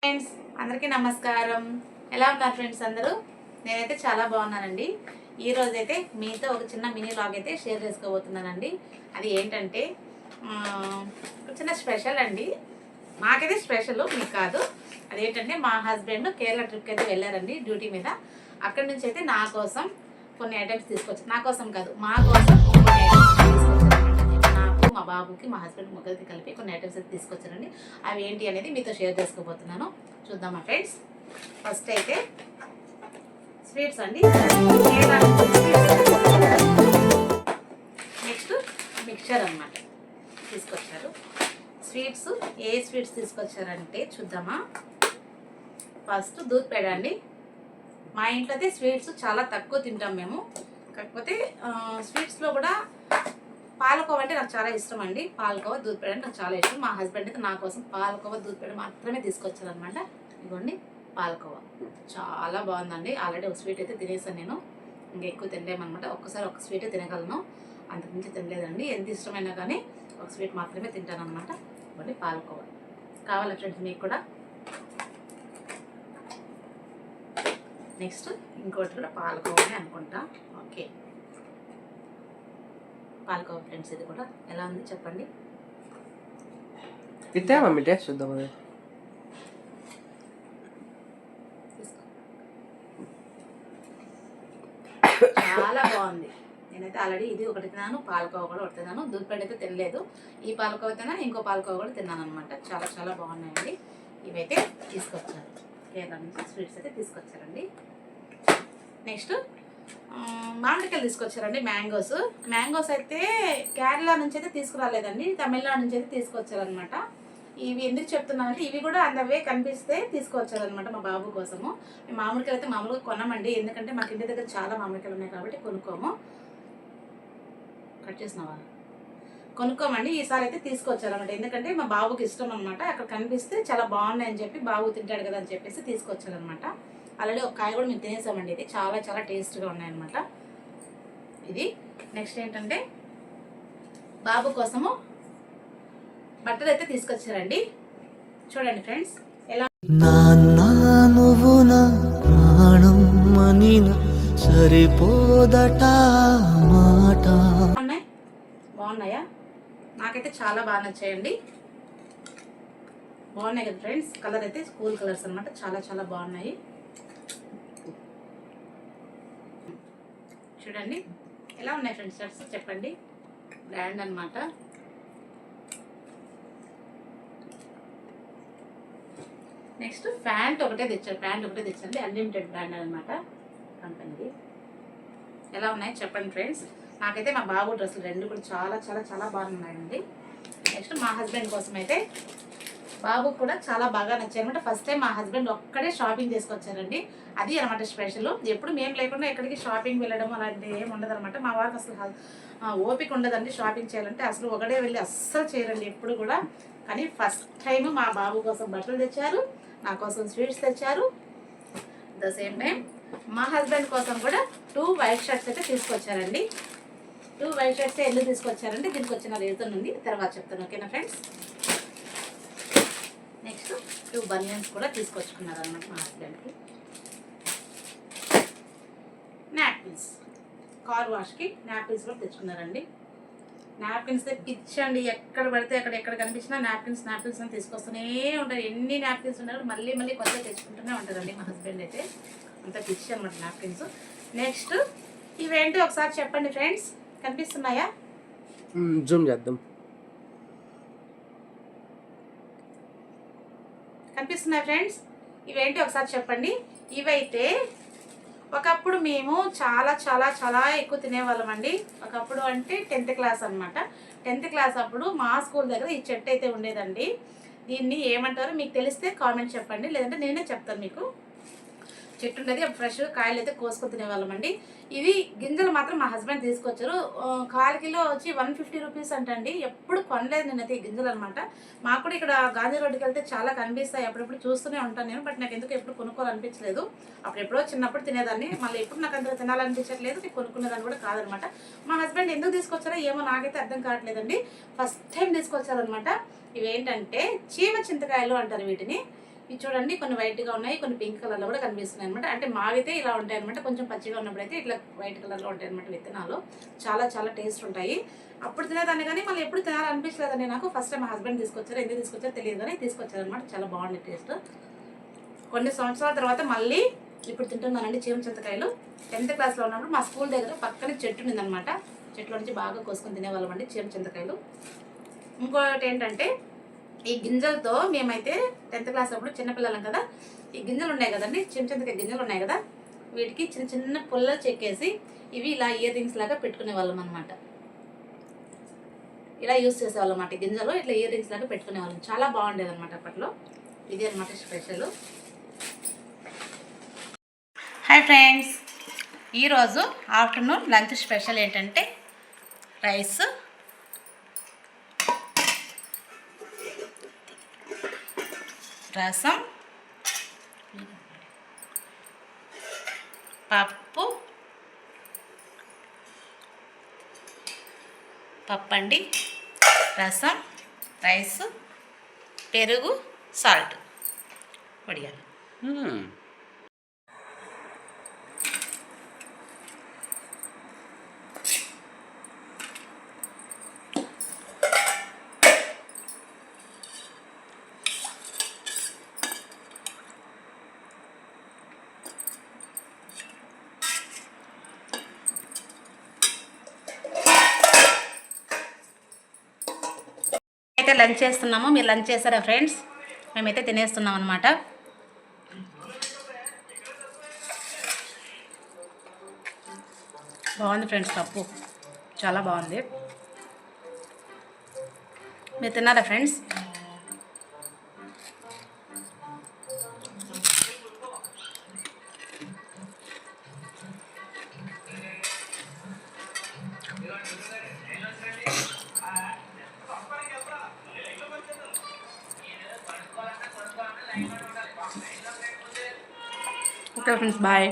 Friends అందరికీ నమస్కారం. ఎలా ఉన్నారు ఫ్రెండ్స్ అందరూ? నేనైతే చాలా బాగున్నానండి. ఈరోజు అయితే మీతో ఒక చిన్న మినీ వ్లాగ్ అయితే షేర్ చేసుకోబోతున్నానండి. అది ఏంటంటే ఒక చిన్న స్పెషల్ అండి. మాకైతే స్పెషల్, మీకు కాదు. అదేంటంటే మా హస్బెండ్ కేరళ ట్రిప్కి అయితే వెళ్ళారండి డ్యూటీ మీద. అక్కడి నుంచి అయితే నా కోసం కొన్ని ఐటమ్స్ తీసుకొచ్చారు. నా కోసం కాదు, మా కోసం కొన్ని ఐటమ్స్ తీసుకొచ్చారనమాట. నాకు, మా బాబుకి, మా హస్బెండ్ ముగ్గురికి కలిపి కొన్ని ఐటమ్స్ అయితే తీసుకొచ్చారండి. అవి ఏంటి అనేది మీతో షేర్ చేసుకోబోతున్నాను. చూద్దామా ఫ్రెండ్స్. ఫస్ట్ అయితే స్వీట్స్ అండి. నెక్స్ట్ మిక్చర్ అన్నమాట తీసుకొచ్చారు. స్వీట్స్ ఏ స్వీట్స్ తీసుకొచ్చారంటే చూద్దామా. ఫస్ట్ దూద్ పేడ అండి. మా ఇంట్లో అయితే స్వీట్స్ చాలా తక్కువ తింటాం మేము. కాకపోతే స్వీట్స్లో కూడా పాలకోవ అంటే నాకు చాలా ఇష్టం అండి. పాలకోవ దూద్ పేడ అంటే నాకు చాలా ఇష్టం. మా హస్బెండ్ అయితే నా కోసం పాలకోవ దూద్ పేడ మాత్రమే తీసుకొచ్చారనమాట. ఇదిగోండి పాలకోవ, చాలా బాగుందండి. ఆల్రెడీ ఒక స్వీట్ అయితే తినేసాను నేను. ఇంకా ఎక్కువ తినలేమన్నమాట. ఒక్కసారి ఒక స్వీట్ తినగలను, అంతకుమించి తినలేదండి. ఎంత ఇష్టమైనా కానీ ఒక స్వీట్ మాత్రమే తింటాను అనమాట. ఇదిగోండి పాలకోవ. కావాలా ఫ్రెండ్స్ మీకు కూడా? నెక్స్ట్ ఇంకోటి కూడా పాలకోవనే అనుకుంటా. ఓకే, పాలకోవ ఫ్రెండ్స్. ఇది కూడా ఎలా ఉంది చెప్పండి. మమ్మీ టేస్ట్ చూద్దాం. చాలా బాగుంది. నేనైతే ఆల్రెడీ ఇది ఒకటి తిన్నాను, పాలకోవ కూడా ఒకటి తిన్నాను. దూద్పేడ అయితే తినలేదు. ఈ పాలకోవ తిన్నా, ఇంకో పాలకోవ కూడా తిన్నాను అనమాట. చాలా చాలా బాగున్నాయండి. ఇవైతే తీసుకొచ్చారు, కేరళ నుంచి స్వీట్స్ అయితే తీసుకొచ్చారండి. నెక్స్ట్ మామిడికాయలు తీసుకొచ్చారండి. మ్యాంగోస్ అయితే కేరళ నుంచి అయితే తీసుకురాలేదండి, తమిళనాడు నుంచి అయితే తీసుకొచ్చారనమాట. ఇవి ఎందుకు చెప్తున్నానంటే ఇవి కూడా అందవే కనిపిస్తే తీసుకొచ్చారనమాట మా బాబు కోసము. మామిడికాయలు అయితే మామూలుగా కొనమండి, ఎందుకంటే మాకు ఇంటి దగ్గర చాలా మామిడికాయలు ఉన్నాయి కాబట్టి కొనుక్కోము. కట్ చేసినావా? కొనుక్కోమండి. ఈసారి అయితే తీసుకొచ్చారనమాట, ఎందుకంటే మా బాబుకి ఇష్టం అనమాట. అక్కడ కనిపిస్తే చాలా బాగున్నాయని చెప్పి బాబు తింటాడు కదా అని చెప్పేసి తీసుకొచ్చారనమాట. ఆల్రెడీ ఒక కాయ కూడా మేము తినేసామండి. ఇది చాలా చాలా టేస్ట్గా ఉన్నాయన్నమాట ఇది. నెక్స్ట్ ఏంటంటే బాబు కోసము బట్టలు అయితే తీసుకొచ్చారండి. చూడండి ఫ్రెండ్స్ ఎలా ఉన్నాయి. బాగున్నాయా? నాకైతే చాలా బాగా నచ్చాయండి. బాగున్నాయి కదా ఫ్రెండ్స్. కలర్ అయితే స్కూల్ కలర్స్ అనమాట. చాలా చాలా బాగున్నాయి. చూడండి ఎలా ఉన్నాయి ఫ్రెండ్స్ షర్ట్స్ చెప్పండి. బ్రాండ్ అనమాట. నెక్స్ట్ ప్యాంట్ ఒకటే తెచ్చండి. అన్లిమిటెడ్ బ్రాండ్ అనమాట కంపెనీది. ఎలా ఉన్నాయి చెప్పండి ఫ్రెండ్స్. నాకైతే మా బాబు డ్రెస్సులు రెండు కూడా చాలా చాలా చాలా బాగున్నాయండి. నెక్స్ట్ మా హస్బెండ్ కోసం అయితే బాబుకు కూడా చాలా బాగా నచ్చాయి అనమాట. ఫస్ట్ టైం మా హస్బెండ్ ఒక్కడే షాపింగ్ చేసుకొచ్చారండి. అది అనమాట స్పెషల్. ఎప్పుడు మేము లేకుండా ఎక్కడికి షాపింగ్ వెళ్ళడం అలాంటివి ఏమి ఉండదు అనమాట. మా వారికి అసలు ఓపిక ఉండదండి షాపింగ్ చేయాలంటే. అసలు ఒకడే వెళ్ళి అస్సలు చేయరండి ఎప్పుడు కూడా. కానీ ఫస్ట్ టైం మా బాబు కోసం బట్టలు తెచ్చారు, నా కోసం స్వీట్స్ తెచ్చారు. ద సేమ్ టైం మా హస్బెండ్ కోసం కూడా 2 వైట్ షర్ట్స్ అయితే తీసుకొచ్చారండి. 2 వైట్ షర్ట్స్ ఎందుకు తీసుకొచ్చారంటే దీనికి వచ్చిన రీజన్ ఉంది, తర్వాత చెప్తాను. ఓకేనా ఫ్రెండ్స్. నెక్స్ట్ 2 బనియన్స్ కూడా తీసుకొచ్చుకున్నారు అన్నమాట మా హస్బెండ్కి. నాప్కిన్స్, కార్ వాష్కి నాప్కిన్స్ కూడా తెచ్చుకున్నారండి. నాప్కిన్స్ పిచ్చండి. ఎక్కడ పడితే ఎక్కడ కనిపించినా నాప్కిన్స్ అని తీసుకొస్తూనే ఉంటారు. ఎన్ని నాప్కిన్స్ ఉన్నారో మళ్ళీ కొత్త తెచ్చుకుంటూనే ఉంటారండి మా హస్బెండ్ అయితే. అంత పిచ్చి అనమాట నాప్కిన్స్. నెక్స్ట్ ఇవేంటి ఒకసారి చెప్పండి ఫ్రెండ్స్. కనిపిస్తున్నాయా? జూమ్ చేద్దాం. కనిపిస్తున్నాయి ఫ్రెండ్స్. ఇవేంటి ఒకసారి చెప్పండి. ఇవైతే ఒకప్పుడు మేము చాలా చాలా చాలా ఎక్కువ తినేవాళ్ళం అండి. ఒకప్పుడు అంటే 10th క్లాస్ అనమాట. 10th క్లాస్ అప్పుడు మా స్కూల్ దగ్గర ఈ చెట్టు అయితే ఉండేదండి. దీన్ని ఏమంటారో మీకు తెలిస్తే కామెంట్ చెప్పండి, లేదంటే నేనే చెప్తాను మీకు. చెట్టు ఉండేది, ఫ్రెష్ కాయలు అయితే కోసుకొని తినేవాళ్ళం అండి. ఇవి గింజలు మాత్రం మా హస్బెండ్ తీసుకొచ్చారు. 1/4 కిలో వచ్చి 150 రూపీస్ అంటండి. ఎప్పుడు కొనలేదు నేనైతే ఈ గింజలు అనమాట. మాకు కూడా ఇక్కడ గాంధీ రోడ్డుకి వెళ్తే చాలా కనిపిస్తాయి, అప్పుడప్పుడు చూస్తూనే ఉంటాను నేను. బట్ నాకు ఎందుకు ఎప్పుడు కొనుక్కోవాలనిపించలేదు. అప్పుడెప్పుడో చిన్నప్పుడు తినేదాన్ని, మళ్ళీ ఎప్పుడు నాకు అంత తినాలనిపించట్లేదు. నేను కొనుక్కునేదాన్ని కూడా కాదనమాట. మా హస్బెండ్ ఎందుకు తీసుకొచ్చారో ఏమో నాకైతే అర్థం కావట్లేదండి. ఫస్ట్ టైం తీసుకొచ్చారనమాట. ఇవేంటంటే చీమ చింతకాయలు అంటారు వీటిని. ఇవి చూడండి కొన్ని వైట్గా ఉన్నాయి, కొన్ని పింక్ కలర్లో కూడా కనిపిస్తున్నాయి అనమాట. అంటే మావైతే ఇలా ఉంటాయి అనమాట, కొంచెం పచ్చిగా ఉన్నప్పుడు అయితే ఇట్లా వైట్ కలర్లో ఉంటాయి అనమాట విత్తనాలు. చాలా చాలా టేస్ట్ ఉంటాయి. అప్పుడు తినేదాన్ని కానీ మళ్ళీ ఎప్పుడు తినాలనిపించలేదండి నాకు. ఫస్ట్ టైం మా హస్బెండ్ తీసుకొచ్చారు, ఎందుకు తీసుకొచ్చారో తెలియదు కానీ తీసుకొచ్చారు అనమాట. చాలా బాగుంది టేస్ట్. కొన్ని సంవత్సరాల తర్వాత మళ్ళీ ఇప్పుడు తింటున్నానండి చింతకాయలు. 10th క్లాస్లో ఉన్నప్పుడు మా స్కూల్ దగ్గర పక్కన చెట్టు ఉందన్నమాట. చెట్లో నుంచి బాగా కోసుకొని తినేవాళ్ళం అండి చింతకాయలు. ఇంకొకటి ఏంటంటే ఈ గింజలతో మేమైతే 10th క్లాస్ అప్పుడు చిన్నపిల్లలం కదా, ఈ గింజలు ఉన్నాయి కదండి, చింతకాయ గింజలు ఉన్నాయి కదా, వీటికి చిన్న చిన్న పుల్లలు చెక్కేసి ఇవి ఇలా ఇయర్ రింగ్స్ లాగా పెట్టుకునే వాళ్ళం అనమాట. ఇలా యూస్ చేసేవాళ్ళం అన్నమాట. గింజలు ఇట్లా ఇయర్ రింగ్స్ లాగా పెట్టుకునే వాళ్ళం. చాలా బాగుండేది అనమాట అప్పట్లో. ఇది అనమాట స్పెషల్. హాయ్ ఫ్రెండ్స్, ఈరోజు ఆఫ్టర్నూన్ లంచ్ స్పెషల్ ఏంటంటే రైస్, రసం, పప్పు అండి, రసం, రైస్, పెరుగు, సాల్ట్, వడియాలు. అయితే లంచ్ చేస్తున్నాము. మీరు లంచ్ చేస్తారా ఫ్రెండ్స్? మేమైతే తినేస్తున్నాం అనమాట. బాగుంది ఫ్రెండ్స్, పప్పు చాలా బాగుంది. మీరు తిన్నారా ఫ్రెండ్స్? Okay friends, bye.